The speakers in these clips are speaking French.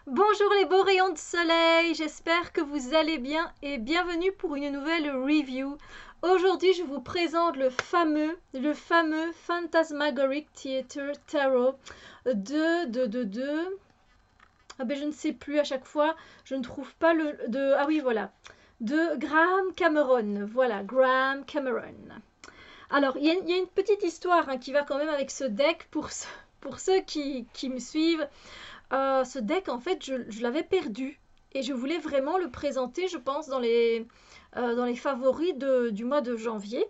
Bonjour les beaux rayons de soleil, j'espère que vous allez bien et bienvenue pour une nouvelle review. Aujourd'hui, je vous présente le fameux Phantasmagoric Theater Tarot de ah ben je ne sais plus à chaque fois, je ne trouve pas ah oui voilà, de Graham Cameron. Voilà, Graham Cameron. Alors, il y a une petite histoire hein, qui va quand même avec ce deck pour ceux qui me suivent. Ce deck, en fait, je l'avais perdu et je voulais vraiment le présenter, je pense, dans les favoris du mois de janvier.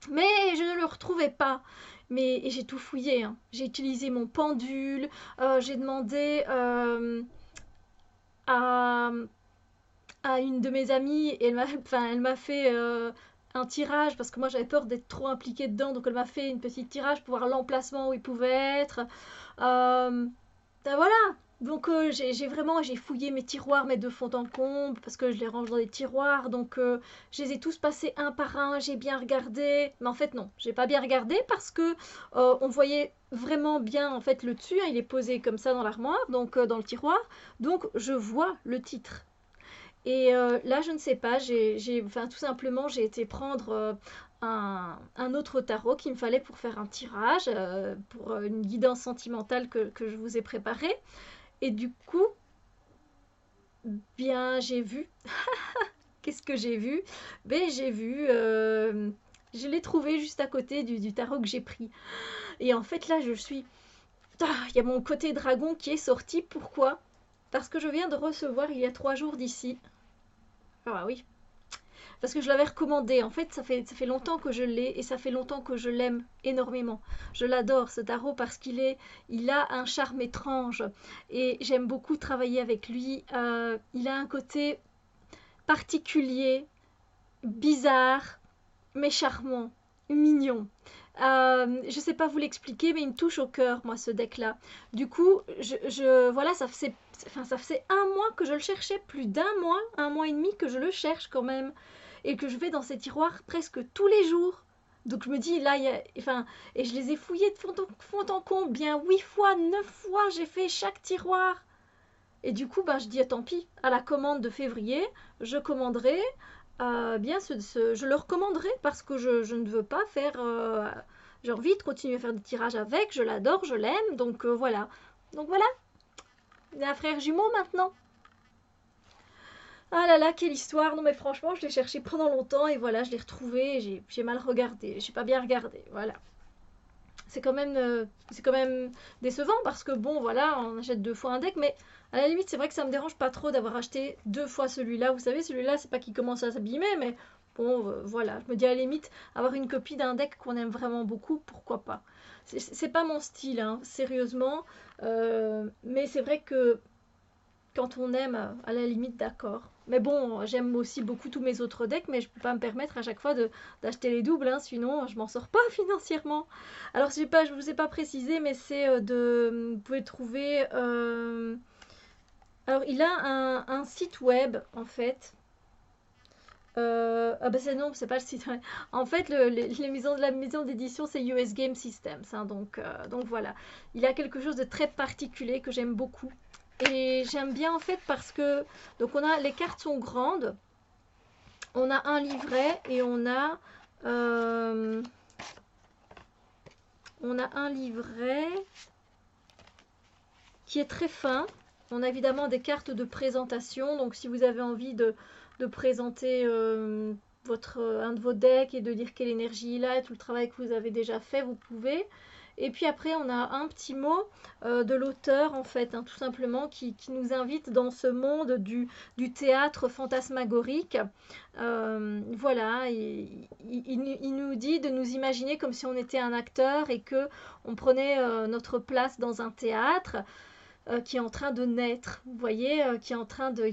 Mais je ne le retrouvais pas. Mais j'ai tout fouillé, hein. J'ai utilisé mon pendule, j'ai demandé à, à une de mes amies et elle m'a fait un tirage parce que moi j'avais peur d'être trop impliquée dedans. Donc elle m'a fait une petite tirage pour voir l'emplacement où il pouvait être. Euh, Ben voilà, donc j'ai fouillé mes tiroirs, mais de fond en comble, parce que je les range dans des tiroirs, donc je les ai tous passés un par un, j'ai bien regardé, mais en fait non, j'ai pas bien regardé parce que on voyait vraiment bien en fait le dessus, hein, il est posé comme ça dans l'armoire, donc dans le tiroir, donc je vois le titre. Et là, je ne sais pas, enfin, tout simplement, j'ai été prendre un autre tarot qu'il me fallait pour faire un tirage, pour une guidance sentimentale que je vous ai préparée. Et du coup, bien, j'ai vu. Qu'est-ce que j'ai vu? Ben, j'ai vu. Je l'ai trouvé juste à côté du tarot que j'ai pris. Et en fait, là, je suis. Ah, il y a mon côté dragon qui est sorti. Pourquoi? Parce que je viens de recevoir il y a 3 jours d'ici. Ah oui, parce que je l'avais recommandé. En fait, ça fait longtemps que je l'ai et ça fait longtemps que je l'aime énormément. Je l'adore ce tarot parce il a un charme étrange et j'aime beaucoup travailler avec lui. Il a un côté particulier, bizarre, mais charmant, mignon. Je sais pas vous l'expliquer, mais il me touche au cœur, moi, ce deck-là. Du coup, voilà, ça faisait un mois que je le cherchais, plus un mois et demi que je le cherche quand même, et que je vais dans ces tiroirs presque tous les jours. Donc je me dis, là, enfin, et je les ai fouillés de fond en comble, bien 8 fois, 9 fois, j'ai fait chaque tiroir. Et du coup, ben, je dis, ah, tant pis, à la commande de février, je commanderai, bien je le recommanderai parce que je ne veux pas faire, j'ai envie de continuer à faire des tirages avec, je l'adore, je l'aime, donc voilà. Donc voilà, il y a un frère jumeau maintenant. Ah là là, quelle histoire! Non mais franchement, je l'ai cherché pendant longtemps et voilà, je l'ai retrouvé, et j'ai mal regardé, j'ai pas bien regardé, voilà. C'est quand même décevant parce que bon, voilà, on achète 2 fois un deck, mais à la limite, c'est vrai que ça me dérange pas trop d'avoir acheté 2 fois celui-là. Vous savez, celui-là, c'est pas qu'il commence à s'abîmer, mais bon, voilà. Je me dis à la limite, avoir une copie d'un deck qu'on aime vraiment beaucoup, pourquoi pas. C'est pas mon style, hein, sérieusement, mais c'est vrai que quand on aime, à la limite, d'accord. Mais bon, j'aime aussi beaucoup tous mes autres decks, mais je peux pas me permettre à chaque fois d'acheter les doubles, hein, sinon je m'en sors pas financièrement. Alors, je vous ai pas précisé, mais c'est vous pouvez trouver. Alors, il a un site web en fait. Ah bah c'est non, c'est pas le site web. En fait, la maison d'édition, c'est US Game Systems, hein, donc voilà. Il a quelque chose de très particulier que j'aime beaucoup. Et j'aime bien en fait parce que donc les cartes sont grandes, on a un livret et on a un livret qui est très fin. On a évidemment des cartes de présentation, donc si vous avez envie de présenter un de vos decks et de dire quelle énergie il a et tout le travail que vous avez déjà fait, vous pouvez. Et puis après, on a un petit mot de l'auteur, en fait, hein, tout simplement, qui nous invite dans ce monde du théâtre fantasmagorique. Voilà, il nous dit de nous imaginer comme si on était un acteur et que on prenait notre place dans un théâtre qui est en train de naître, vous voyez, qui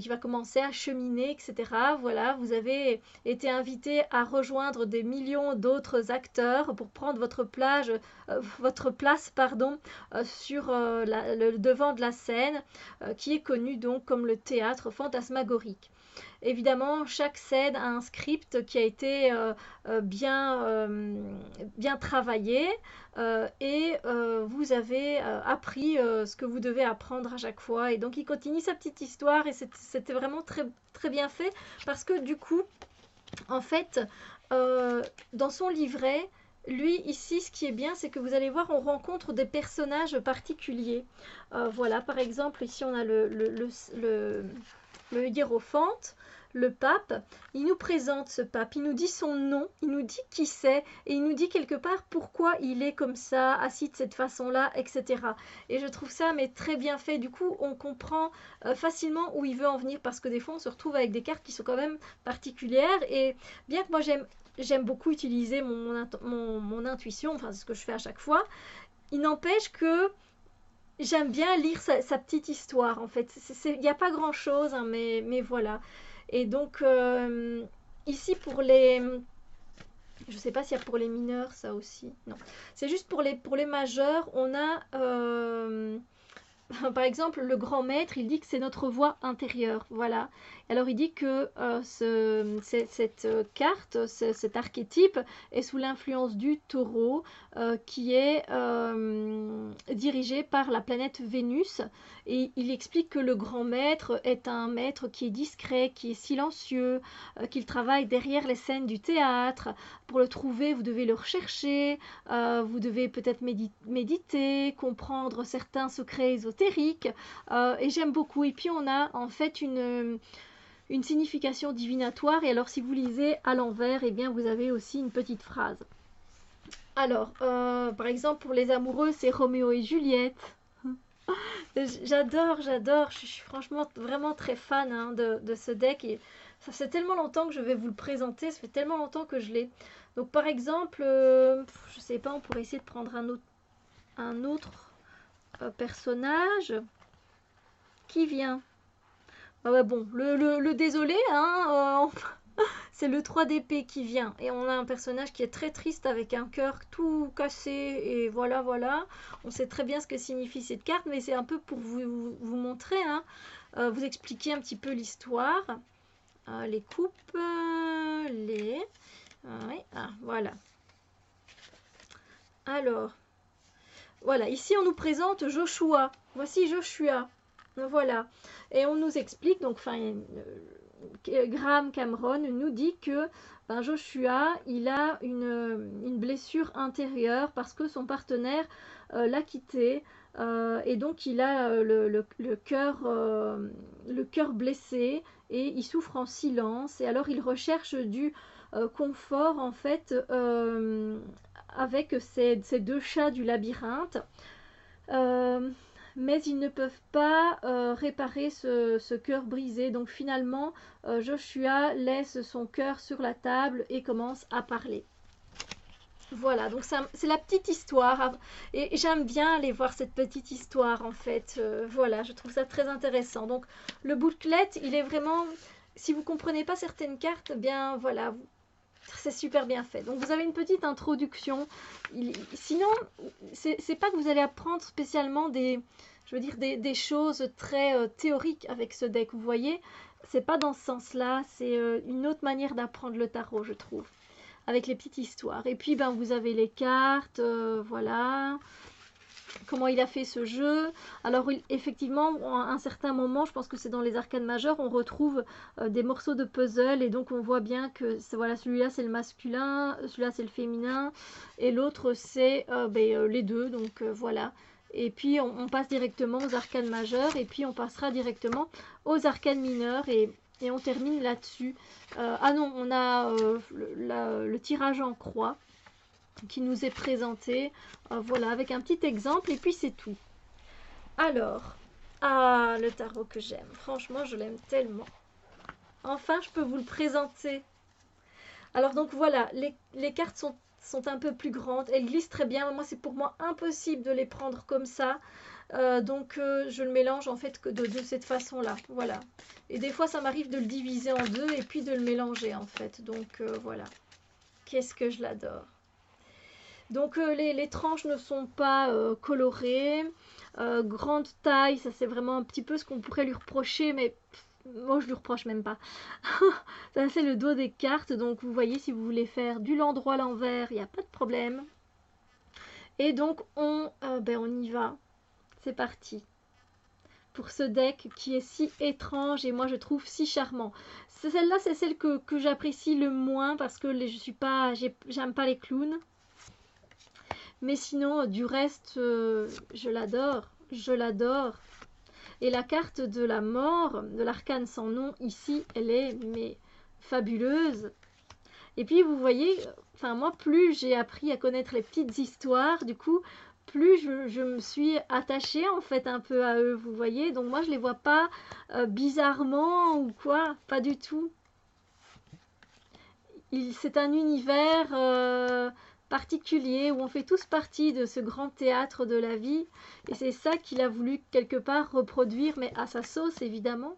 va commencer à cheminer, etc. Voilà, vous avez été invité à rejoindre des millions d'autres acteurs pour prendre votre place, pardon, sur le devant de la scène, qui est connu donc comme le théâtre fantasmagorique. Évidemment, chaque scène a un script qui a été bien travaillé et vous avez appris ce que vous devez apprendre à chaque fois. Et donc, il continue sa petite histoire et c'était vraiment très, très bien fait parce que du coup, en fait, dans son livret, lui, ici, ce qui est bien, c'est que vous allez voir, on rencontre des personnages particuliers. Voilà, par exemple, ici, on a le hiérophante, le pape. Il nous présente ce pape, il nous dit son nom, il nous dit qui c'est, et il nous dit quelque part pourquoi il est comme ça, assis de cette façon-là, etc. Et je trouve ça mais très bien fait. Du coup, on comprend facilement où il veut en venir, parce que des fois, on se retrouve avec des cartes qui sont quand même particulières. Et bien que moi, j'aime beaucoup utiliser mon intuition, enfin, c'est ce que je fais à chaque fois, il n'empêche que j'aime bien lire sa petite histoire, en fait. Il n'y a pas grand-chose, hein, mais voilà. Et donc, ici, pour les... Je sais pas s'il y a pour les mineurs, ça aussi. Non. C'est juste pour les majeurs, on a... par exemple, le grand maître, il dit que c'est notre voix intérieure. Voilà. Alors, il dit que cette carte, cet archétype, est sous l'influence du taureau, qui est dirigé par la planète Vénus. Et il explique que le grand maître est un maître qui est discret, qui est silencieux, qu'il travaille derrière les scènes du théâtre. Pour le trouver, vous devez le rechercher, vous devez peut-être méditer, comprendre certains secrets ésotériques. Et j'aime beaucoup. Et puis, on a en fait une signification divinatoire. Et alors, si vous lisez à l'envers, eh bien, vous avez aussi une petite phrase. Alors, par exemple, pour les amoureux, c'est Roméo et Juliette. J'adore. Je suis franchement vraiment très fan, hein, de ce deck. Et ça fait tellement longtemps que je vais vous le présenter. Ça fait tellement longtemps que je l'ai. Donc, par exemple, je sais pas, on pourrait essayer de prendre un autre personnage qui vient. Ah ouais, bon, le désolé, hein, c'est le 3 d'épée qui vient. Et on a un personnage qui est très triste avec un cœur tout cassé. Et voilà, voilà. On sait très bien ce que signifie cette carte, mais c'est un peu pour vous montrer, hein, vous expliquer un petit peu l'histoire. Les coupes, oui, voilà. Alors, voilà, ici on nous présente Joshua. Voici Joshua. Voilà. Et on nous explique, donc, enfin, Graham Cameron nous dit que Joshua, il a une blessure intérieure parce que son partenaire l'a quitté. Et donc il a le cœur blessé et il souffre en silence. Et alors il recherche du confort, en fait, avec ces deux chats du labyrinthe. Mais ils ne peuvent pas réparer ce cœur brisé. Donc finalement, Joshua laisse son cœur sur la table et commence à parler. Voilà, donc c'est la petite histoire. Et j'aime bien aller voir cette petite histoire, en fait. Voilà, je trouve ça très intéressant. Donc le booklet, il est vraiment... Si vous ne comprenez pas certaines cartes, bien voilà, c'est super bien fait. Donc vous avez une petite introduction. Sinon, c'est pas que vous allez apprendre spécialement des choses très théoriques avec ce deck. Vous voyez, c'est pas dans ce sens-là. C'est une autre manière d'apprendre le tarot, je trouve, avec les petites histoires. Et puis, vous avez les cartes, voilà. Comment il a fait ce jeu. Alors effectivement, à un certain moment, je pense que c'est dans les arcanes majeures, on retrouve des morceaux de puzzle et donc on voit bien que voilà, celui-là c'est le masculin, celui-là c'est le féminin et l'autre c'est les deux, donc voilà. Et puis on passe directement aux arcanes majeures et puis on passera directement aux arcanes mineures et on termine là-dessus. Ah non, on a le tirage en croix qui nous est présenté, voilà, avec un petit exemple et puis c'est tout. Alors, le tarot que j'aime, franchement je l'aime tellement. Enfin je peux vous le présenter. Alors donc voilà, les cartes sont un peu plus grandes, elles glissent très bien. Moi c'est pour moi impossible de les prendre comme ça, donc je le mélange en fait que de cette façon là, voilà. Et des fois ça m'arrive de le diviser en deux et puis de le mélanger en fait, donc voilà. Qu'est-ce que je l'adore. Donc les tranches ne sont pas colorées. Grande taille, ça c'est vraiment un petit peu ce qu'on pourrait lui reprocher, mais Moi, je lui reproche même pas. Ça, c'est le dos des cartes. Donc, vous voyez, si vous voulez faire du Landroit à l'envers, il n'y a pas de problème. Et donc, on y va. C'est parti. Pour ce deck qui est si étrange et moi, je trouve si charmant. Celle-là, c'est celle que j'apprécie le moins parce que j'aime pas les clowns. Mais sinon, du reste, je l'adore. Je l'adore. Et la carte de la mort, de l'arcane sans nom, ici, elle est mais fabuleuse. Et puis, vous voyez, enfin moi, plus j'ai appris à connaître les petites histoires, du coup, plus je me suis attachée en fait un peu à eux, vous voyez. Donc moi, je les vois pas bizarrement ou quoi, pas du tout. C'est un univers particulier où on fait tous partie de ce grand théâtre de la vie. Et c'est ça qu'il a voulu quelque part reproduire, mais à sa sauce évidemment.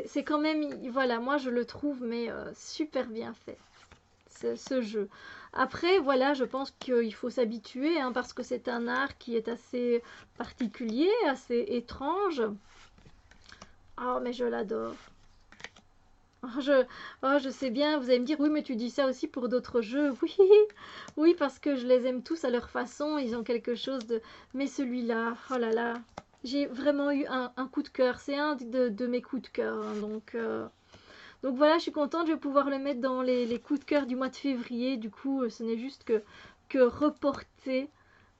C'est quand même, voilà, moi je le trouve mais super bien fait, ce jeu. Après, voilà, je pense qu'il faut s'habituer, hein, parce que c'est un art qui est assez particulier, assez étrange. Oh, mais je l'adore. Je sais bien, vous allez me dire, oui, mais tu dis ça aussi pour d'autres jeux. Oui, oui, parce que je les aime tous à leur façon, ils ont quelque chose de... Mais celui-là, oh là là, j'ai vraiment eu un coup de cœur. C'est un de mes coups de cœur, hein, donc voilà, je suis contente, je vais pouvoir le mettre dans les coups de cœur du mois de février. Du coup, ce n'est juste que reporté,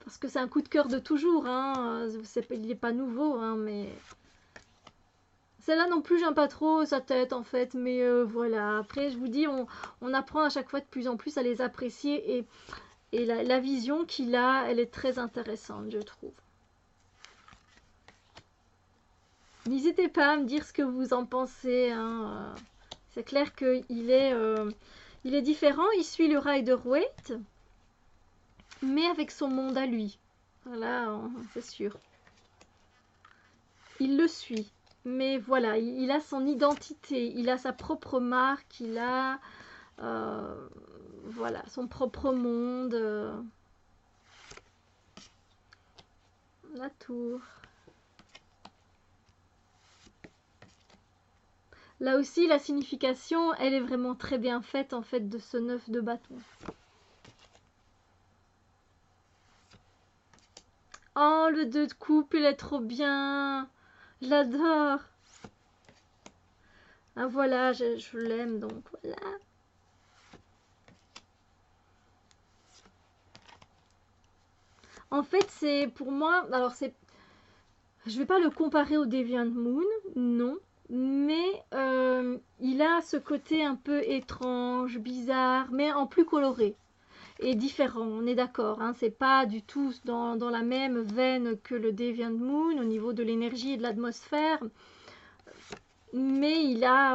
parce que c'est un coup de cœur de toujours, hein. Il n'est pas nouveau, hein, mais... Celle-là non plus, j'aime pas trop sa tête en fait, mais voilà. Après, je vous dis, on apprend à chaque fois de plus en plus à les apprécier et la vision qu'il a, elle est très intéressante, je trouve. N'hésitez pas à me dire ce que vous en pensez, hein. C'est clair qu'il est différent, il suit le Rider-Waite, mais avec son monde à lui. Voilà, c'est sûr. Il le suit. Mais voilà, il a son identité, il a sa propre marque, il a voilà, son propre monde. La tour. Là aussi, la signification, elle est vraiment très bien faite en fait de ce 9 de bâton. Oh, le 2 de coupe, il est trop bien. Je l'adore. Ah voilà, je l'aime donc voilà. En fait, c'est pour moi, alors je vais pas le comparer au Deviant Moon, non, mais il a ce côté un peu étrange, bizarre, mais en plus coloré et différent, on est d'accord, hein, c'est pas du tout dans la même veine que le Deviant Moon au niveau de l'énergie et de l'atmosphère, mais il a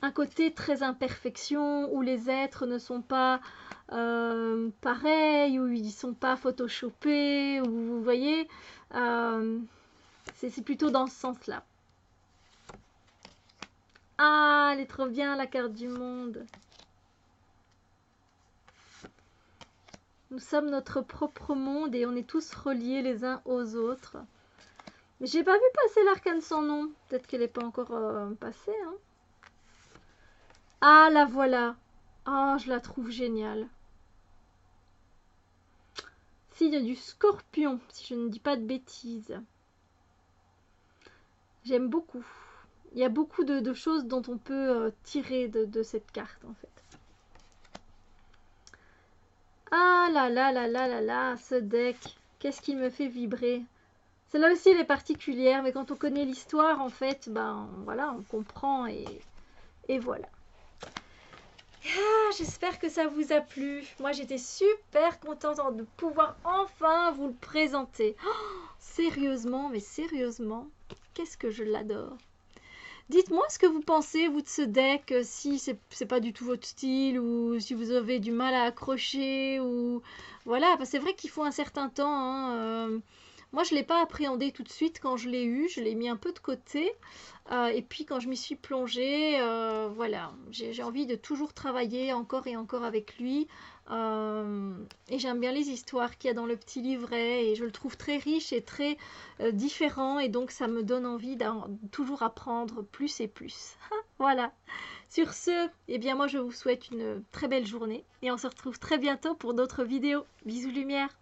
un côté très imperfection où les êtres ne sont pas pareils, où ils ne sont pas photoshopés, où vous voyez, c'est plutôt dans ce sens-là. Ah, elle est trop bien la carte du monde. Nous sommes notre propre monde et on est tous reliés les uns aux autres. Mais j'ai pas vu passer l'arcane sans nom. Peut-être qu'elle n'est pas encore passée. Hein. Ah, la voilà. Oh, je la trouve géniale. S'il y a du scorpion, si je ne dis pas de bêtises. J'aime beaucoup. Il y a beaucoup de choses dont on peut tirer de cette carte en fait. Ah là là là là là là, ce deck. Qu'est-ce qu'il me fait vibrer. Celle-là aussi, elle est particulière, mais quand on connaît l'histoire, en fait, ben voilà, on comprend et voilà. Ah, j'espère que ça vous a plu. Moi, j'étais super contente de pouvoir enfin vous le présenter. Oh, sérieusement, mais sérieusement, qu'est-ce que je l'adore. Dites-moi ce que vous pensez, vous, de ce deck, si c'est pas du tout votre style, ou si vous avez du mal à accrocher, ou... Voilà, parce que c'est vrai qu'il faut un certain temps, hein, moi, je ne l'ai pas appréhendé tout de suite quand je l'ai eu, je l'ai mis un peu de côté. Et puis quand je m'y suis plongée, voilà, j'ai envie de toujours travailler encore et encore avec lui. Et j'aime bien les histoires qu'il y a dans le petit livret et je le trouve très riche et très différent et donc ça me donne envie de toujours apprendre plus et plus. Voilà. Sur ce, eh bien moi je vous souhaite une très belle journée et on se retrouve très bientôt pour d'autres vidéos. Bisous lumière.